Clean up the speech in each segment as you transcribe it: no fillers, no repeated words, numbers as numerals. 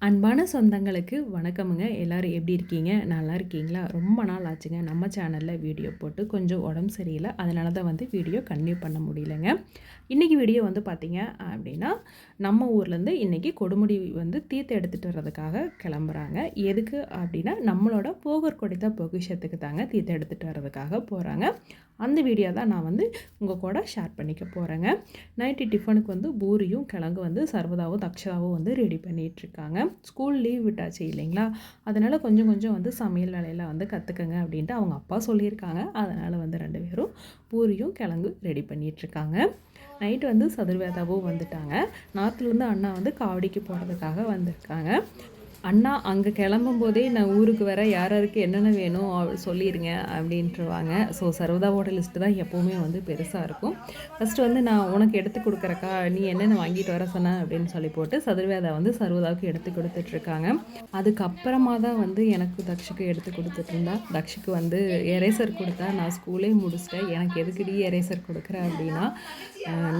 அன்பான சொந்தங்களுக்கு வணக்கமுங்க. எல்லோரும் எப்படி இருக்கீங்க? நல்லா இருக்கீங்களா? ரொம்ப நாள் ஆச்சுங்க நம்ம சேனலில் வீடியோ போட்டு. கொஞ்சம் உடம்பு சரியில்லை, அதனால தான் வந்து வீடியோ கன்டினியூ பண்ண முடியலைங்க. இன்றைக்கி வீடியோ வந்து பார்த்திங்க அப்படின்னா, நம்ம ஊர்லேருந்து இன்றைக்கி கொடுமுடி வந்து தீர்த்தம் எடுத்துகிட்டு வர்றதுக்காக கிளம்புறாங்க. எதுக்கு அப்படின்னா, நம்மளோட போகர் கொடித்த பொக்கிஷத்துக்கு தாங்க தீர்த்தம் எடுத்துகிட்டு வர்றதுக்காக போகிறாங்க. அந்த வீடியோ தான் நான் வந்து உங்கள் கூட ஷேர் பண்ணிக்க போகிறேங்க. நைட்டு டிஃபனுக்கு வந்து பூரியும் கிழங்கு வந்து சர்வதாவும் தக்ஷதாவும் வந்து ரெடி பண்ணிகிட்ருக்காங்க. ஸ்கூல் லீவ் விட்டாச்சு இல்லைங்களா, அதனால் கொஞ்சம் கொஞ்சம் வந்து சமையல் வேலையில் வந்து கற்றுக்கங்க அப்படின்ட்டு அவங்க அப்பா சொல்லியிருக்காங்க. அதனால் வந்து 2 பேரும் பூரியும் கிழங்கு ரெடி பண்ணிகிட்ருக்காங்க. நைட்டு வந்து சதுர்வேதாவும் வந்துட்டாங்க. நார்த்துலேருந்து அண்ணா வந்து காவடிக்கு போகிறதுக்காக வந்திருக்காங்க. அண்ணா அங்கே கிளம்பும்போதே நான் ஊருக்கு வர யார் யாருக்கு என்னென்ன வேணும் சொல்லிடுங்க அப்படின்ட்டுருவாங்க. ஸோ சர்வதாவோட லிஸ்ட்டு தான் எப்போவுமே வந்து பெருசாக இருக்கும். ஃபஸ்ட்டு வந்து நான் உனக்கு எடுத்து கொடுக்குறக்கா, நீ என்னென்ன வாங்கிட்டு வர சொன்ன அப்படின்னு சொல்லி போட்டு சதுர்வேதா வந்து சர்வதாவுக்கு எடுத்து கொடுத்துட்ருக்காங்க. அதுக்கப்புறமா தான் வந்து எனக்கு தக்ஷுக்கு எடுத்து கொடுத்துட்ருந்தா. தக்ஷுக்கு வந்து எரேசர் கொடுத்தா. நான் ஸ்கூலே முடிச்சிட்டேன், எனக்கு எதுக்குடி எரேசர் கொடுக்குற அப்படின்னா,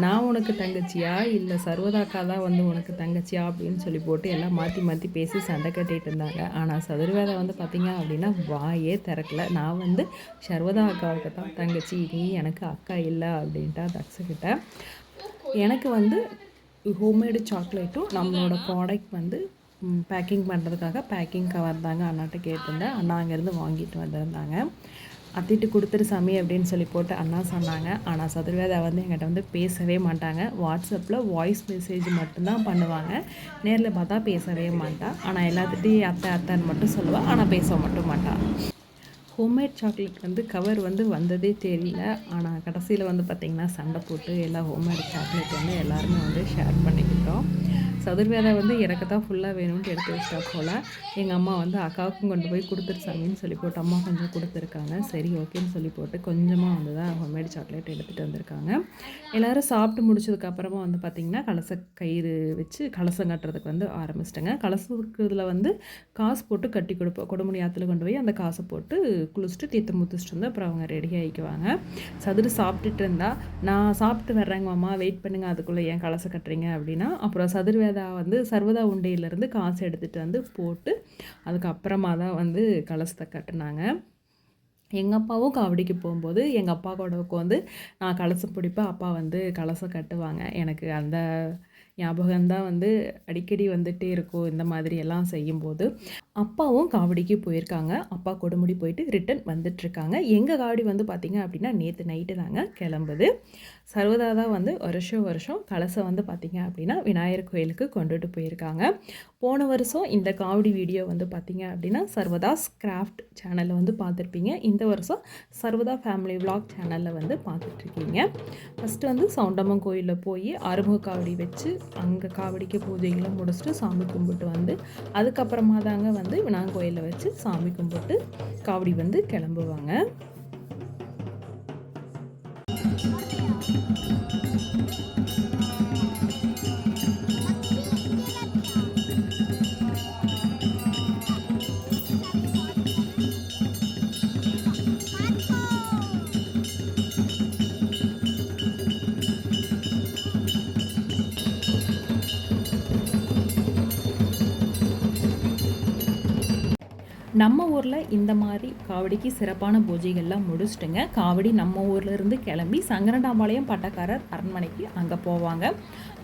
நான் உனக்கு தங்கச்சியா இல்லை சர்வதாக்கா தான் வந்து உனக்கு தங்கச்சியா அப்படின்னு சொல்லி போட்டு எல்லாம் மாற்றி மாற்றி பேசி சண்டை கட்டிகிட்டு இருந்தாங்க. ஆனால் சதுர்வேதா வந்து பார்த்திங்க அப்படின்னா வாயே திறக்கல. நான் வந்து சர்வதா அக்காவுக்கு தான் தங்கச்சி, நீ எனக்கு அக்கா இல்லை அப்படின்ட்டா தக்ஷக்கிட்ட. எனக்கு வந்து ஹோம்மேடு சாக்லேட்டும் நம்மளோட ப்ராடக்ட் வந்து பேக்கிங் பண்ணுறதுக்காக பேக்கிங் கவர் தாங்க அண்ணாட்ட கேட்டிருந்தேன். அண்ணா அங்கேருந்து வாங்கிட்டு வந்திருந்தாங்க. அத்திட்டு கொடுத்துரு சாமி அப்படின்னு சொல்லி போட்டு அண்ணா சொன்னாங்க. ஆனால் சதுர்வேதா வந்து எங்கிட்ட வந்து பேசவே மாட்டாங்க. வாட்ஸ்அப்பில் வாய்ஸ் மெசேஜ் மட்டும்தான் பண்ணுவாங்க. நேரில் பார்த்தா பேசவே மாட்டாள். ஆனால் எல்லாத்துட்டையும் அத்தை அத்தைன்னு மட்டும் சொல்லுவாள், ஆனால் பேச மட்டும் மாட்டாள். ஹோம்மேட் சாக்லேட் வந்து கவர் வந்து வந்ததே தெரியல. ஆனால் கடைசியில் வந்து பார்த்திங்கன்னா சண்டை போட்டு எல்லா ஹோம்மேட் சாக்லேட் வந்து எல்லாருமே வந்து ஷேர் பண்ணிக்கிட்டோம். சதுர்வேதா வந்து எனக்கு தான் ஃபுல்லாக வேணும்னு எடுத்து வச்சிட்டா போல். எங்கள் அம்மா வந்து அக்காவுக்கும் கொண்டு போய் கொடுத்துருச்சாமின்னு சொல்லி போட்டு அம்மா கொஞ்சம் கொடுத்துருக்காங்க. சரி ஓகேன்னு சொல்லி போட்டு கொஞ்சமாக வந்து தான் ஹோம்மேட் சாக்லேட் எடுத்துகிட்டு வந்திருக்காங்க. எல்லோரும் சாப்பிட்டு முடிச்சதுக்கப்புறமா வந்து பார்த்திங்கன்னா கலச கயிறு வச்சு கலசம் கட்டுறதுக்கு வந்து ஆரம்பிச்சிட்டேங்க. கலசத்துக்கு இதில் வந்து காசு போட்டு கட்டி கொடுப்போம். கொடுமுடி ஆற்றுல கொண்டு போய் அந்த காசை போட்டு குளிச்சுட்டு தீர்த்தம் முத்துச்சிட்டு வந்து அப்புறம் அவங்க ரெடி ஆகிக்குவாங்க. சதுரு சாப்பிட்டுட்டு இருந்தா, நான் சாப்பிட்டு வர்றேங்க மாமா, வெயிட் பண்ணுங்கள், அதுக்குள்ளே ஏன் கலசம் கட்டுறீங்க அப்படின்னா, அப்புறம் சதுர்வேதா வந்து சர்வதா உண்டையிலேருந்து காசு எடுத்துகிட்டு வந்து போட்டு அதுக்கப்புறமா தான் வந்து கலசத்தை கட்டுனாங்க. எங்கள் அப்பாவும் காவடிக்கு போகும்போது எங்கள் அப்பா கூடவுக்கு வந்து நான் கலசம் பிடிப்பேன், அப்பா வந்து கலசம் கட்டுவாங்க. எனக்கு அந்த ஞாபகம்தான் வந்து அடிக்கடி வந்துகிட்டே இருக்கும் இந்த மாதிரி எல்லாம் செய்யும்போது. அப்பாவும் காவடிக்கு போயிருக்காங்க. அப்பா கொடுமுடி போயிட்டு ரிட்டன் வந்துட்டுருக்காங்க. எங்கள் காவடி வந்து பார்த்திங்க அப்படின்னா நேற்று நைட்டு தாங்க கிளம்புது. சர்வதா தான் வந்து வருஷம் கலசம் வந்து பார்த்திங்க அப்படின்னா விநாயகர் கோயிலுக்கு கொண்டுட்டு போயிருக்காங்க. போன வருஷம் இந்த காவடி வீடியோ வந்து பார்த்திங்க அப்படின்னா சர்வதாஸ் கிராஃப்ட் சேனலில் வந்து பார்த்துருப்பீங்க. இந்த வருஷம் சர்வதா ஃபேமிலி விலாக் சேனலில் வந்து பார்த்துட்ருக்கீங்க. ஃபஸ்ட்டு வந்து சவுண்டம்மன் கோயிலில் போய் ஆறுமுக காவடி வச்சு அங்கே காவடிக்கு பூஜைகளை முடிச்சுட்டு சாமி கும்பிட்டு வந்து அதுக்கப்புறமா தாங்க வந்து விநாயகர் கோயிலில் வச்சு சாமி கும்பிட்டு காவடி வந்து கிளம்புவாங்க. நம்ம ஊரில் இந்த மாதிரி காவடிக்கு சிறப்பான பூஜைகள்லாம் முடிச்சுட்டுங்க காவடி நம்ம ஊர்லேருந்து கிளம்பி சங்கரனாம்பாளையம் பட்டக்காரர் அரண்மனைக்கு அங்கே போவாங்க.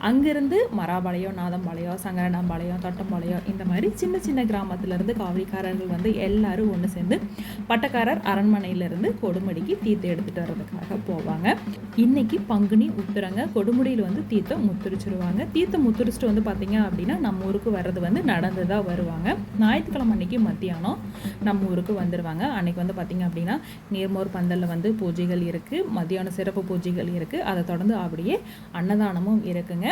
அங்கேருந்து மராபாளையம், நாதம்பாளையம், சங்கரனாம்பாளையம், தொட்டம்பாளையம் இந்த மாதிரி சின்ன சின்ன கிராமத்துலேருந்து காவடிக்காரர்கள் வந்து எல்லோரும் ஒன்று சேர்ந்து பட்டக்காரர் அரண்மனையிலேருந்து கொடுமுடிக்கு தீர்த்தம் எடுத்துகிட்டு வர்றதுக்காக போவாங்க. இன்றைக்கி பங்குனி உத்திரங்க. கொடுமுடியில் வந்து தீர்த்தம் முத்திரிச்சிருவாங்க. தீர்த்தம் முத்திரிச்சிட்டு வந்து பார்த்திங்க அப்படின்னா நம்ம ஊருக்கு வர்றது வந்து நடந்து தான் வருவாங்க. ஞாயிற்றுக்கிழமை அன்றைக்கி மத்தியானம் நம்ம ஊருக்கு வந்துடுவாங்க. அன்றைக்கி வந்து பார்த்திங்க அப்படின்னா நீர்மோர் பந்தலில் வந்து பூஜைகள் இருக்குது, மத்தியானம் சிறப்பு பூஜைகள் இருக்குது. அதை தொடர்ந்து அப்படியே அன்னதானமும் இருக்குங்க.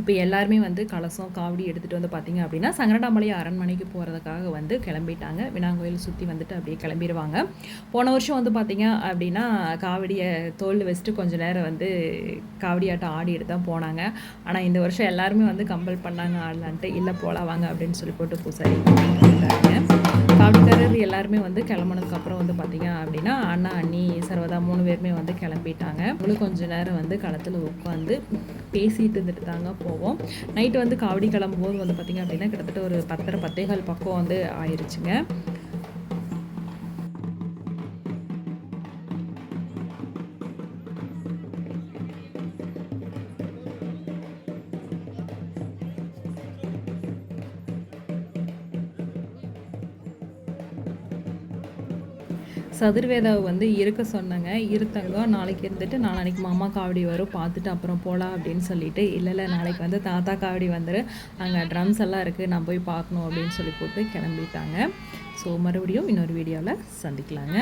இப்போ எல்லாருமே வந்து கலசம் காவடி எடுத்துகிட்டு வந்து பார்த்திங்க அப்படின்னா சங்கரனாம்பாளையம் அரண்மனைக்கு போகிறதுக்காக வந்து கிளம்பிட்டாங்க. விநாயகர் கோயில் சுற்றி வந்துட்டு அப்படியே கிளம்பிடுவாங்க. போன வருஷம் வந்து பார்த்திங்க அப்படின்னா காவடியை தோல் வச்சுட்டு கொஞ்சம் நேரம் வந்து காவடியாட்டம் ஆடிட்டு தான் போனாங்க. ஆனால் இந்த வருஷம் எல்லாருமே வந்து கம்பல் பண்ணாங்க ஆடலான்ட்டு. இல்லை போகலாம் வாங்க அப்படின்னு சொல்லி போட்டு பூசாரி காவடிக்காரர் எல்லாருமே வந்து கிளம்புனதுக்கப்புறம் வந்து பார்த்திங்க அப்படின்னா அண்ணா அண்ணி சர்வதா 3 பேருமே வந்து கிளம்பிட்டாங்க. அவங்களும் கொஞ்ச நேரம் வந்து களத்தில் உட்காந்து பேசிட்டு இருந்துட்டு தாங்க போவோம். நைட்டு வந்து காவடி கிளம்பும்போது வந்து பார்த்திங்க அப்படின்னா கிட்டத்தட்ட ஒரு 10:30 10:15 பக்கம் வந்து ஆயிடுச்சுங்க. சதுர்வேதாவை வந்து இருக்க சொன்னேங்க. இருத்தங்க நாளைக்கு இருந்துட்டு நாளான்னைக்கு மாமா காவடி வரும் பார்த்துட்டு அப்புறம் போகலாம் அப்படின்னு சொல்லிட்டு, இல்லை நாளைக்கு வந்து தாத்தா காவடி வந்துரு, அங்கே ட்ரம்ஸ் எல்லாம் இருக்குது நான் போய் பார்க்கணும் அப்படின்னு சொல்லி போட்டு கிளம்பிட்டாங்க. ஸோ மறுபடியும் இன்னொரு வீடியோவில் சந்திக்கலாங்க.